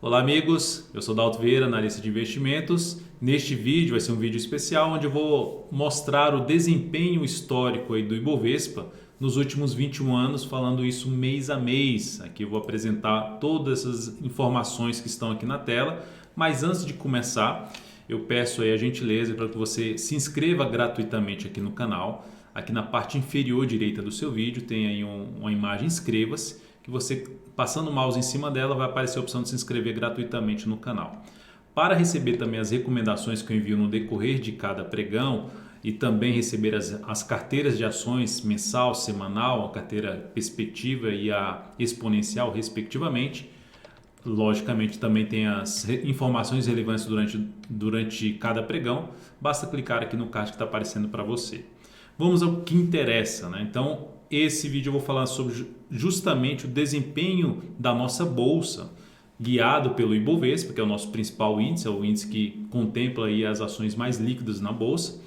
Olá amigos, eu sou Dalto Vieira, analista de investimentos. Neste vídeo vai ser um vídeo especial onde eu vou mostrar o desempenho histórico aí do Ibovespa nos últimos 21 anos, falando isso mês a mês. Aqui eu vou apresentar todas essas informações que estão aqui na tela, mas antes de começar, eu peço aí a gentileza para que você se inscreva gratuitamente aqui no canal. Aqui na parte inferior direita do seu vídeo tem aí uma imagem inscreva-se, que você passando o mouse em cima dela vai aparecer a opção de se inscrever gratuitamente no canal. Para receber também as recomendações que eu envio no decorrer de cada pregão e também receber as carteiras de ações mensal, semanal, a carteira perspectiva e a exponencial respectivamente, logicamente também tem as informações relevantes durante cada pregão, basta clicar aqui no card que está aparecendo para você. Vamos ao que interessa, né? Então, esse vídeo eu vou falar sobre justamente o desempenho da nossa bolsa, guiado pelo Ibovespa, que é o nosso principal índice, é o índice que contempla aí as ações mais líquidas na bolsa,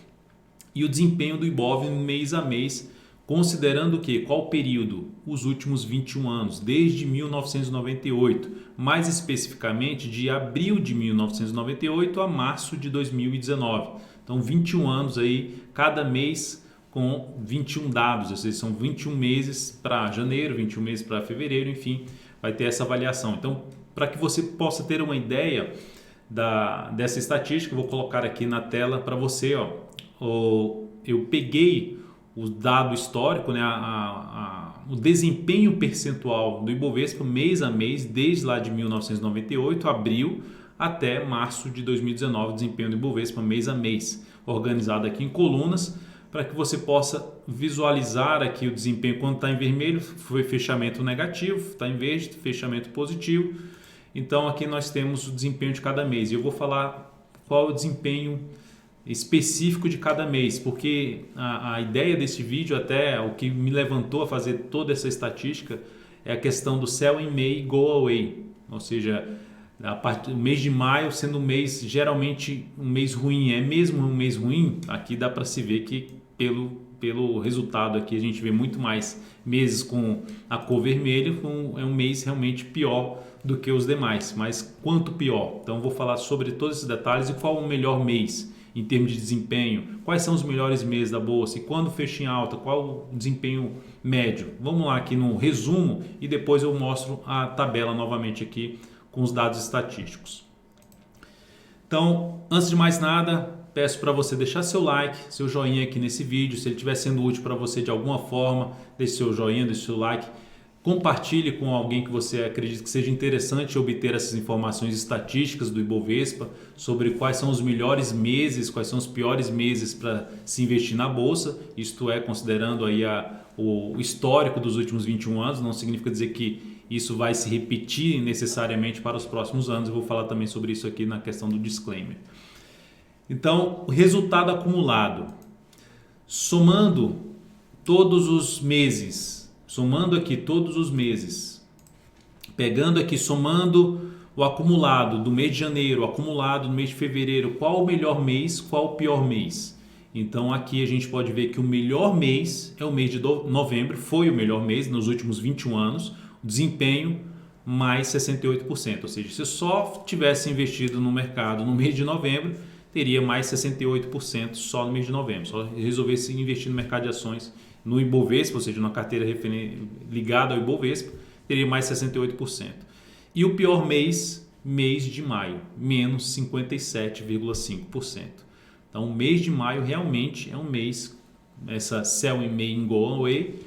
e o desempenho do Ibov mês a mês, considerando que qual período? Os últimos 21 anos, desde 1998, mais especificamente de abril de 1998 a março de 2019. Então, 21 anos aí, cada mês com 21 dados, ou seja, são 21 meses para janeiro, 21 meses para fevereiro, enfim, vai ter essa avaliação. Então, para que você possa ter uma ideia dessa estatística, eu vou colocar aqui na tela para você. Eu peguei o dado histórico, né, o desempenho percentual do Ibovespa mês a mês, desde lá de 1998, abril, até março de 2019, desempenho do Ibovespa mês a mês, organizado aqui em colunas, para que você possa visualizar aqui o desempenho. Quando está em vermelho, foi fechamento negativo, está em verde, fechamento positivo. Então aqui nós temos o desempenho de cada mês e eu vou falar qual é o desempenho específico de cada mês, porque a ideia desse vídeo, até o que me levantou a fazer toda essa estatística, é a questão do sell in May, go away, ou seja, o mês de maio sendo um mês geralmente um mês ruim. É mesmo um mês ruim? Aqui dá para se ver que pelo resultado aqui a gente vê muito mais meses com a cor vermelha, é um mês realmente pior do que os demais, mas quanto pior? Então vou falar sobre todos esses detalhes e qual o melhor mês em termos de desempenho, quais são os melhores meses da bolsa e quando fecha em alta, qual o desempenho médio. Vamos lá aqui no resumo e depois eu mostro a tabela novamente aqui com os dados estatísticos. Então, antes de mais nada, peço para você deixar seu like, seu joinha aqui nesse vídeo. Se ele estiver sendo útil para você de alguma forma, deixe seu joinha, deixe seu like. Compartilhe com alguém que você acredita que seja interessante obter essas informações estatísticas do Ibovespa sobre quais são os melhores meses, quais são os piores meses para se investir na bolsa. Isto é, considerando aí o histórico dos últimos 21 anos, não significa dizer que isso vai se repetir necessariamente para os próximos anos. Eu vou falar também sobre isso aqui na questão do disclaimer. Então, o resultado acumulado, somando todos os meses, somando aqui todos os meses, pegando aqui, somando o acumulado do mês de janeiro, o acumulado do mês de fevereiro, qual o melhor mês, qual o pior mês. Então aqui a gente pode ver que o melhor mês é o mês de novembro, foi o melhor mês nos últimos 21 anos, o desempenho mais 68%, ou seja, se eu só tivesse investido no mercado no mês de novembro, teria mais 68% só no mês de novembro. Só resolvesse investir no mercado de ações no Ibovespa, ou seja, numa carteira ligada ao Ibovespa, teria mais 68%. E o pior mês, mês de maio, menos 57,5%. Então, o mês de maio realmente é um mês, essa sell in May and go away,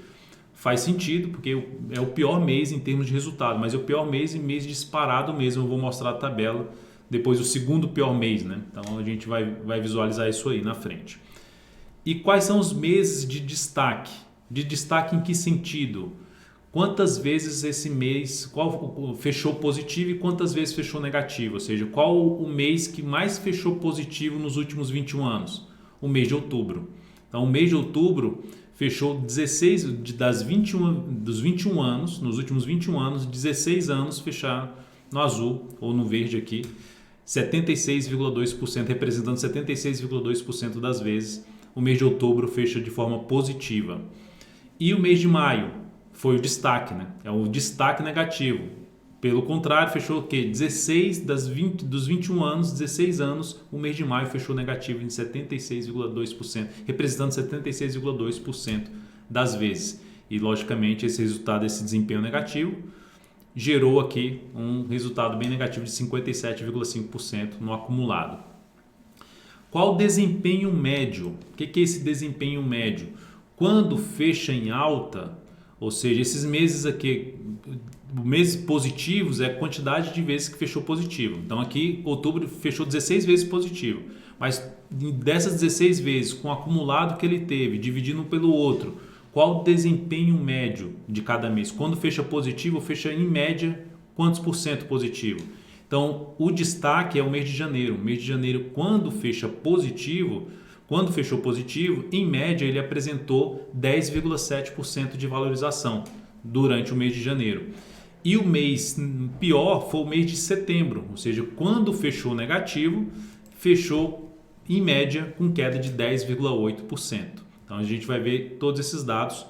faz sentido, porque é o pior mês em termos de resultado, mas é o pior mês e mês disparado mesmo. Eu vou mostrar a tabela depois, o segundo pior mês, né? Então a gente vai visualizar isso aí na frente. E quais são os meses de destaque? De destaque em que sentido? Quantas vezes esse mês fechou positivo e quantas vezes fechou negativo? Ou seja, qual o mês que mais fechou positivo nos últimos 21 anos? O mês de outubro. Então o mês de outubro fechou 16 dos 21 anos, nos últimos 21 anos, 16 anos fecharam no azul ou no verde aqui, 76,2%, representando 76,2% das vezes o mês de outubro fecha de forma positiva. E o mês de maio foi o destaque, né? É o destaque negativo. Pelo contrário, fechou o quê? 16 dos 21 anos, 16 anos, o mês de maio fechou negativo em 76,2%, representando 76,2% das vezes. E, logicamente, esse resultado, esse desempenho negativo, gerou aqui um resultado bem negativo de 57,5% no acumulado. Qual o desempenho médio? O que é esse desempenho médio? Quando fecha em alta, ou seja, esses meses aqui, meses positivos é a quantidade de vezes que fechou positivo. Então aqui, outubro fechou 16 vezes positivo, mas dessas 16 vezes, com o acumulado que ele teve, dividindo um pelo outro, qual o desempenho médio de cada mês? Quando fecha positivo, fecha em média quantos por cento positivo? Então, o destaque é o mês de janeiro. O mês de janeiro, quando fechou positivo, em média ele apresentou 10,7% de valorização durante o mês de janeiro. E o mês pior foi o mês de setembro, ou seja, quando fechou negativo, fechou em média com queda de 10,8%. Então a gente vai ver todos esses dados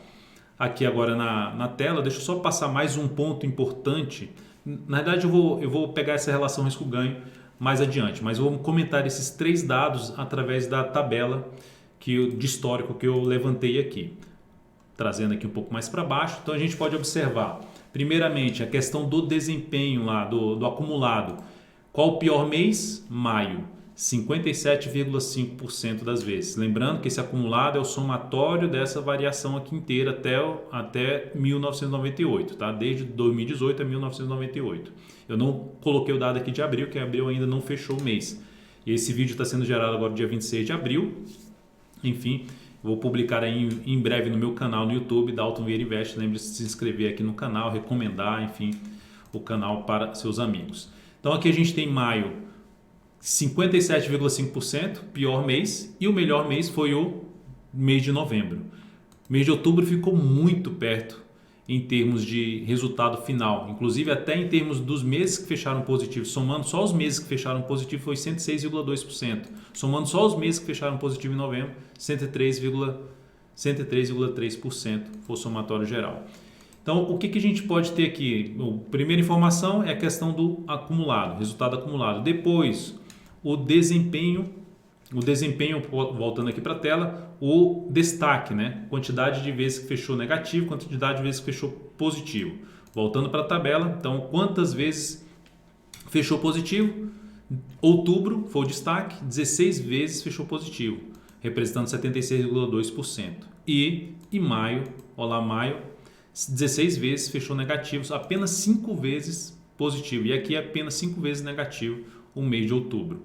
aqui agora na tela. Deixa eu só passar mais um ponto importante. Na verdade eu vou pegar essa relação risco-ganho mais adiante, mas eu vou comentar esses 3 dados através da tabela de histórico que eu levantei aqui. Trazendo aqui um pouco mais para baixo, então a gente pode observar, primeiramente, a questão do desempenho lá, do acumulado. Qual o pior mês? Maio, 57,5% das vezes. Lembrando que esse acumulado é o somatório dessa variação aqui inteira até 1998, tá? Desde 2018 a 1998. Eu não coloquei o dado aqui de abril, que abril ainda não fechou o mês. E esse vídeo está sendo gerado agora dia 26 de abril. Enfim, vou publicar aí em breve no meu canal no YouTube, Dalton Vieira Invest. Lembre-se de se inscrever aqui no canal, recomendar, enfim, o canal para seus amigos. Então aqui a gente tem maio, 57,5%, pior mês, e o melhor mês foi o mês de novembro. O mês de outubro ficou muito perto em termos de resultado final, inclusive até em termos dos meses que fecharam positivo, somando só os meses que fecharam positivo foi 106,2%, somando só os meses que fecharam positivo em novembro, 103,3% foi o somatório geral. Então, o que a gente pode ter aqui? A primeira informação é a questão do acumulado, resultado acumulado. Depois, o desempenho, voltando aqui para a tela, o destaque, né? Quantidade de vezes que fechou negativo, quantidade de vezes que fechou positivo. Voltando para a tabela, então, quantas vezes fechou positivo? Outubro foi o destaque, 16 vezes fechou positivo, representando 76,2%. E em maio, maio, 16 vezes fechou negativo, apenas 5 vezes positivo. E aqui é apenas 5 vezes negativo o mês de outubro.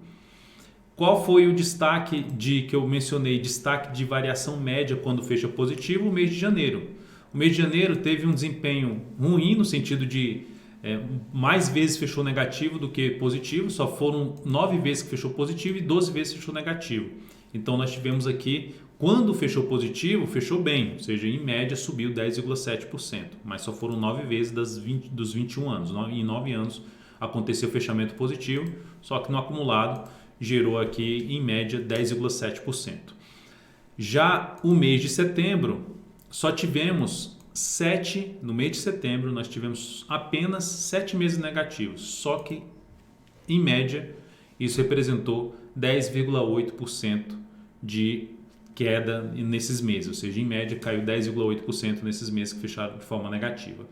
Qual foi o destaque que eu mencionei, destaque de variação média quando fecha positivo? O mês de janeiro. O mês de janeiro teve um desempenho ruim no sentido de mais vezes fechou negativo do que positivo, só foram 9 vezes que fechou positivo e 12 vezes fechou negativo. Então nós tivemos aqui, quando fechou positivo, fechou bem, ou seja, em média subiu 10,7%, mas só foram 9 vezes dos 21 anos. Em 9 anos aconteceu fechamento positivo, só que no acumulado gerou aqui em média 10,7%. Já o mês de setembro, só tivemos 7, no mês de setembro nós tivemos apenas 7 meses negativos, só que em média isso representou 10,8% de queda nesses meses, ou seja, em média caiu 10,8% nesses meses que fecharam de forma negativa.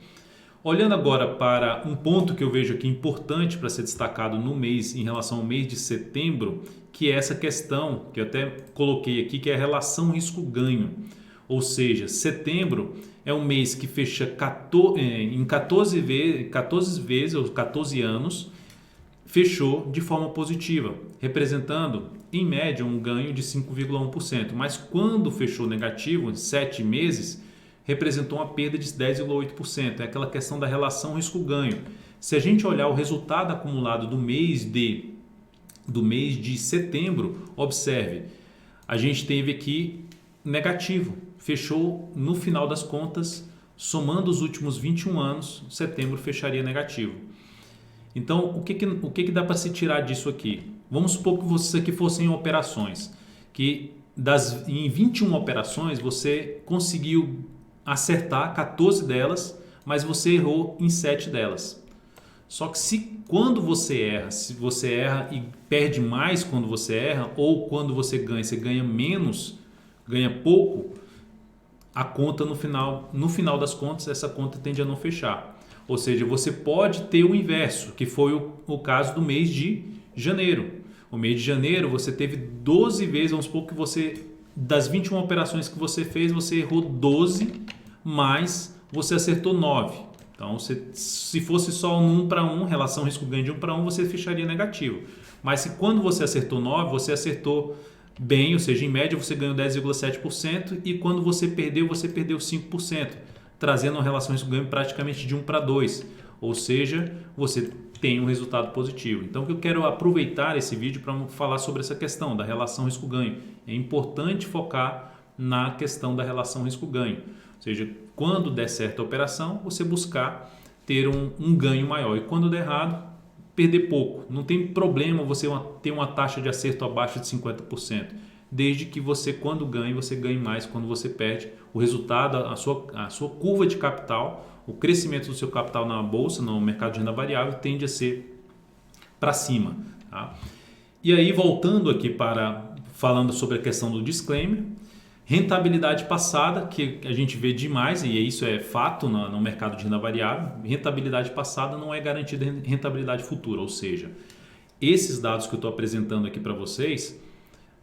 Olhando agora para um ponto que eu vejo aqui importante para ser destacado no mês, em relação ao mês de setembro, que é essa questão que eu até coloquei aqui, que é a relação risco-ganho. Ou seja, setembro é um mês que fecha 14 vezes, ou 14 anos, fechou de forma positiva, representando em média um ganho de 5,1%. Mas quando fechou negativo, em 7 meses, representou uma perda de 10,8%. É aquela questão da relação risco-ganho. Se a gente olhar o resultado acumulado do mês de setembro, observe, a gente teve aqui negativo. Fechou, no final das contas, somando os últimos 21 anos, setembro fecharia negativo. Então, o que dá para se tirar disso aqui? Vamos supor que vocês aqui fossem operações, que em 21 operações você conseguiu acertar 14 delas, mas você errou em 7 delas. Só que quando você erra, se você erra e perde mais quando você erra, ou quando você ganha menos, ganha pouco, a conta no final das contas, essa conta tende a não fechar. Ou seja, você pode ter o inverso, que foi o caso do mês de janeiro. O mês de janeiro você teve 12 vezes, vamos supor que você, das 21 operações que você fez, você errou 12, mas você acertou 9. Então, se fosse só um 1 para 1, relação risco-ganho de 1 para 1, você fecharia negativo. Mas se quando você acertou 9, você acertou bem, ou seja, em média você ganhou 10,7% e quando você perdeu 5%, trazendo uma relação risco-ganho praticamente de 1 para 2. Ou seja, você tem um resultado positivo. Então, eu quero aproveitar esse vídeo para falar sobre essa questão da relação risco-ganho. É importante focar na questão da relação risco-ganho. Ou seja, quando der certo a operação, você buscar ter um ganho maior. E quando der errado, perder pouco. Não tem problema você ter uma taxa de acerto abaixo de 50%. Desde que você, quando ganha, você ganhe mais. Quando você perde, o resultado, a sua curva de capital, o crescimento do seu capital na bolsa, no mercado de renda variável, tende a ser para cima. Tá? E aí, voltando aqui falando sobre a questão do disclaimer, rentabilidade passada, que a gente vê demais, e isso é fato no mercado de renda variável, rentabilidade passada não é garantida rentabilidade futura, ou seja, esses dados que eu estou apresentando aqui para vocês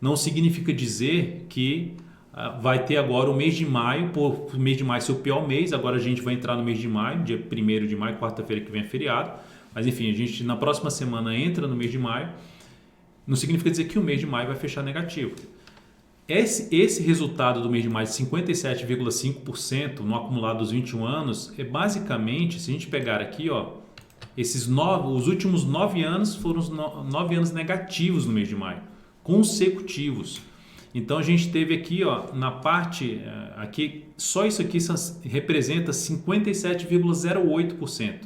não significa dizer que vai ter agora o mês de maio, por o mês de maio ser o pior mês, agora a gente vai entrar no mês de maio, dia 1º de maio, quarta-feira que vem é feriado, mas enfim, a gente na próxima semana entra no mês de maio, não significa dizer que o mês de maio vai fechar negativo. Esse resultado do mês de maio de 57,5% no acumulado dos 21 anos é basicamente, se a gente pegar aqui, ó, os últimos 9 anos foram os 9 anos negativos no mês de maio, consecutivos. Então a gente teve aqui, ó, na parte aqui, só isso aqui representa 57,08%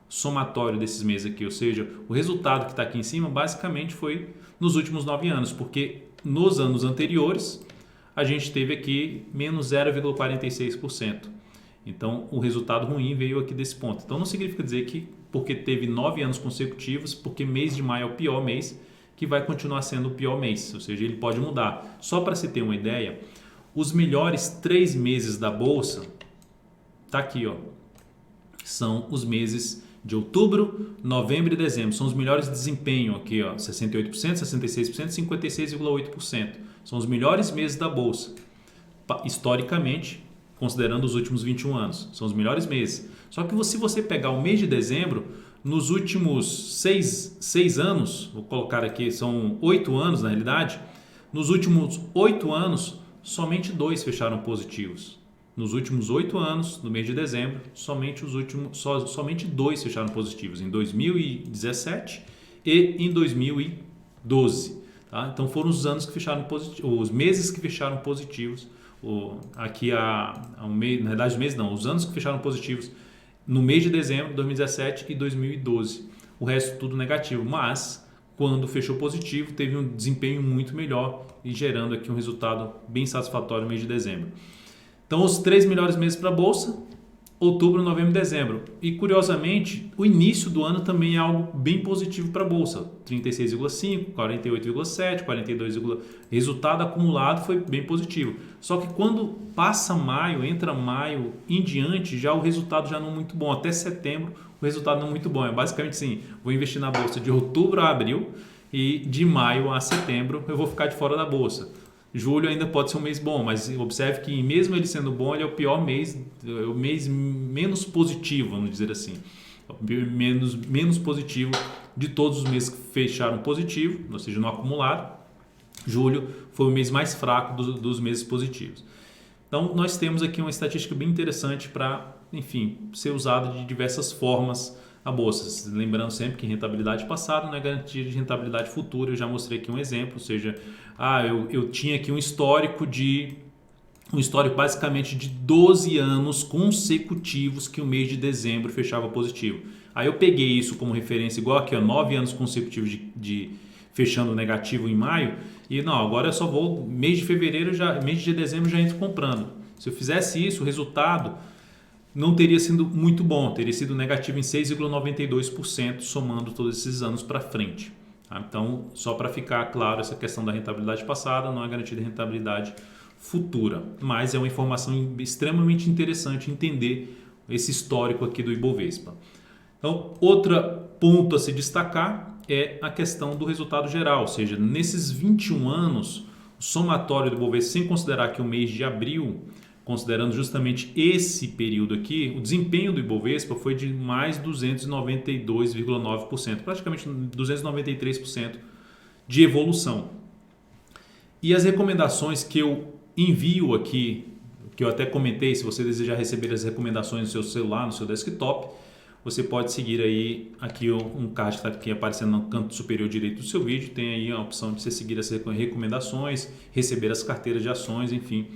somatório desses meses aqui, ou seja, o resultado que está aqui em cima basicamente foi nos últimos 9 anos, porque nos anos anteriores a gente teve aqui menos 0,46%. Então o resultado ruim veio aqui desse ponto. Então não significa dizer que porque teve 9 anos consecutivos, porque mês de maio é o pior mês, que vai continuar sendo o pior mês, ou seja, ele pode mudar. Só para você ter uma ideia, os melhores 3 meses da bolsa, tá aqui, ó, são os meses de outubro, novembro e dezembro. São os melhores desempenho aqui, ó, 68%, 66%, 56,8%. São os melhores meses da bolsa, historicamente, considerando os últimos 21 anos. São os melhores meses. Só que se você pegar o mês de dezembro, nos últimos 6 anos, vou colocar aqui, são 8 anos na realidade, nos últimos 8 anos, somente 2 fecharam positivos. Nos últimos 8 anos, no mês de dezembro, somente 2 fecharam positivos, em 2017 e em 2012. Tá? Então foram os anos que fecharam positivos, os meses que fecharam positivos, aqui na verdade os meses não, os anos que fecharam positivos no mês de dezembro, 2017 e 2012. O resto tudo negativo, mas quando fechou positivo teve um desempenho muito melhor e gerando aqui um resultado bem satisfatório no mês de dezembro. Então, os 3 melhores meses para a Bolsa, outubro, novembro e dezembro. E, curiosamente, o início do ano também é algo bem positivo para a Bolsa. 36,5, 48,7, 42,... Resultado acumulado foi bem positivo. Só que quando passa maio, entra maio em diante, já o resultado já não é muito bom. Até setembro, o resultado não é muito bom. É basicamente assim, vou investir na Bolsa de outubro a abril e de maio a setembro eu vou ficar de fora da Bolsa. Julho ainda pode ser um mês bom, mas observe que mesmo ele sendo bom, ele é o pior mês, é o mês menos positivo, vamos dizer assim. Menos positivo de todos os meses que fecharam positivo, ou seja, no acumulado. Julho foi o mês mais fraco dos meses positivos. Então, nós temos aqui uma estatística bem interessante para, enfim, ser usada de diversas formas a bolsa. Lembrando sempre que rentabilidade passada não é garantia de rentabilidade futura. Eu já mostrei aqui um exemplo, ou seja, eu tinha aqui um histórico basicamente de 12 anos consecutivos que o mês de dezembro fechava positivo. Aí eu peguei isso como referência, igual aqui, 9 anos consecutivos de fechando negativo em maio, e não, agora eu só vou, mês de dezembro já entro comprando. Se eu fizesse isso, o resultado não teria sido muito bom, teria sido negativo em 6,92%, somando todos esses anos para frente. Tá? Então, só para ficar claro, essa questão da rentabilidade passada não é garantida de rentabilidade futura, mas é uma informação extremamente interessante entender esse histórico aqui do Ibovespa. Então, outro ponto a se destacar é a questão do resultado geral, ou seja, nesses 21 anos, o somatório do Ibovespa, sem considerar aqui o mês de abril, considerando justamente esse período aqui, o desempenho do Ibovespa foi de mais 292,9%, praticamente 293% de evolução. E as recomendações que eu envio aqui, que eu até comentei, se você desejar receber as recomendações no seu celular, no seu desktop, você pode seguir aí aqui um card que está aqui aparecendo no canto superior direito do seu vídeo, tem aí a opção de você seguir as recomendações, receber as carteiras de ações, enfim.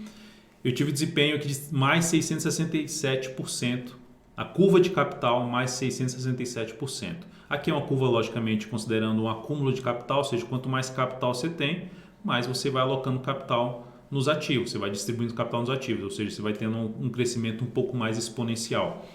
Eu tive desempenho aqui de mais 667%, a curva de capital mais 667%. Aqui é uma curva, logicamente, considerando um acúmulo de capital, ou seja, quanto mais capital você tem, mais você vai alocando capital nos ativos, você vai distribuindo capital nos ativos, ou seja, você vai tendo um crescimento um pouco mais exponencial.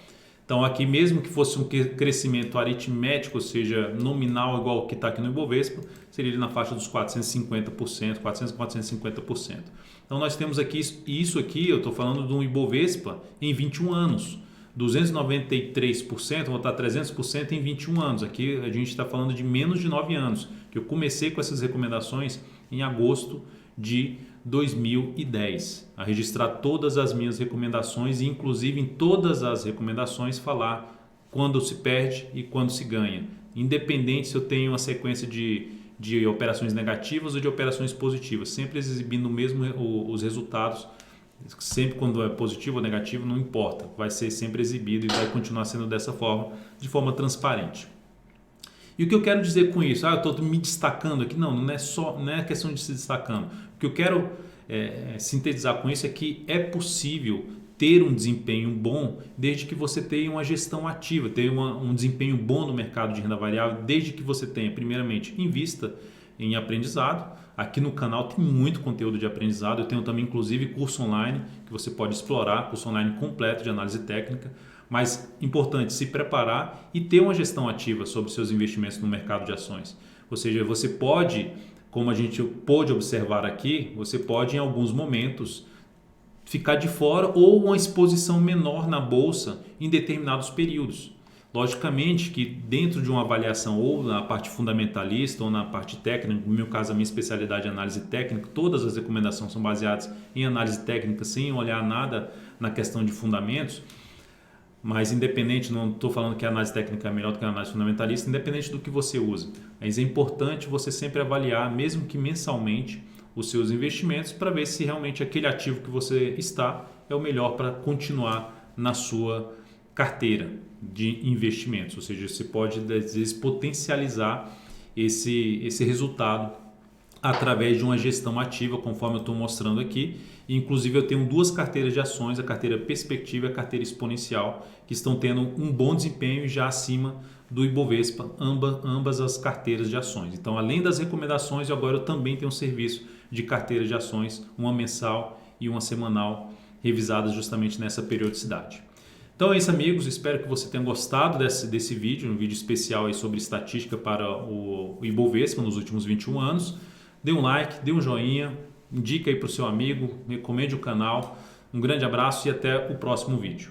Então aqui, mesmo que fosse um crescimento aritmético, ou seja, nominal igual ao que está aqui no Ibovespa, seria na faixa dos 450%, 450%. Então nós temos aqui, isso aqui eu estou falando de um Ibovespa em 21 anos, 293%, vou botar 300% em 21 anos. Aqui a gente está falando de menos de 9 anos, que eu comecei com essas recomendações em agosto de 2010, a registrar todas as minhas recomendações e inclusive em todas as recomendações falar quando se perde e quando se ganha, independente se eu tenho uma sequência de operações negativas ou de operações positivas, sempre exibindo mesmo os resultados, sempre quando é positivo ou negativo, não importa, vai ser sempre exibido e vai continuar sendo dessa forma, de forma transparente. E o que eu quero dizer com isso? Eu estou me destacando aqui? Não é questão de se destacando. O que eu quero sintetizar com isso é que é possível ter um desempenho bom desde que você tenha uma gestão ativa, tenha um desempenho bom no mercado de renda variável, desde que você tenha, primeiramente, invista em aprendizado. Aqui no canal tem muito conteúdo de aprendizado, eu tenho também inclusive curso online que você pode explorar, curso online completo de análise técnica. Mas importante se preparar e ter uma gestão ativa sobre seus investimentos no mercado de ações. Ou seja, você pode, como a gente pôde observar aqui, você pode em alguns momentos ficar de fora ou uma exposição menor na bolsa em determinados períodos. Logicamente que dentro de uma avaliação ou na parte fundamentalista ou na parte técnica, no meu caso a minha especialidade é análise técnica, todas as recomendações são baseadas em análise técnica sem olhar nada na questão de fundamentos. Mas independente, não estou falando que a análise técnica é melhor do que a análise fundamentalista, independente do que você usa. Mas é importante você sempre avaliar, mesmo que mensalmente, os seus investimentos para ver se realmente aquele ativo que você está é o melhor para continuar na sua carteira de investimentos. Ou seja, você pode, às vezes, potencializar esse resultado através de uma gestão ativa, conforme eu estou mostrando aqui. Inclusive eu tenho duas carteiras de ações, a carteira Perspectiva e a carteira Exponencial, que estão tendo um bom desempenho já acima do Ibovespa, ambas as carteiras de ações. Então, além das recomendações, agora eu também tenho um serviço de carteira de ações, uma mensal e uma semanal, revisadas justamente nessa periodicidade. Então é isso, amigos, espero que você tenha gostado desse vídeo, um vídeo especial aí sobre estatística para o Ibovespa nos últimos 21 anos. Dê um like, dê um joinha, indica aí para o seu amigo, recomende o canal. Um grande abraço e até o próximo vídeo.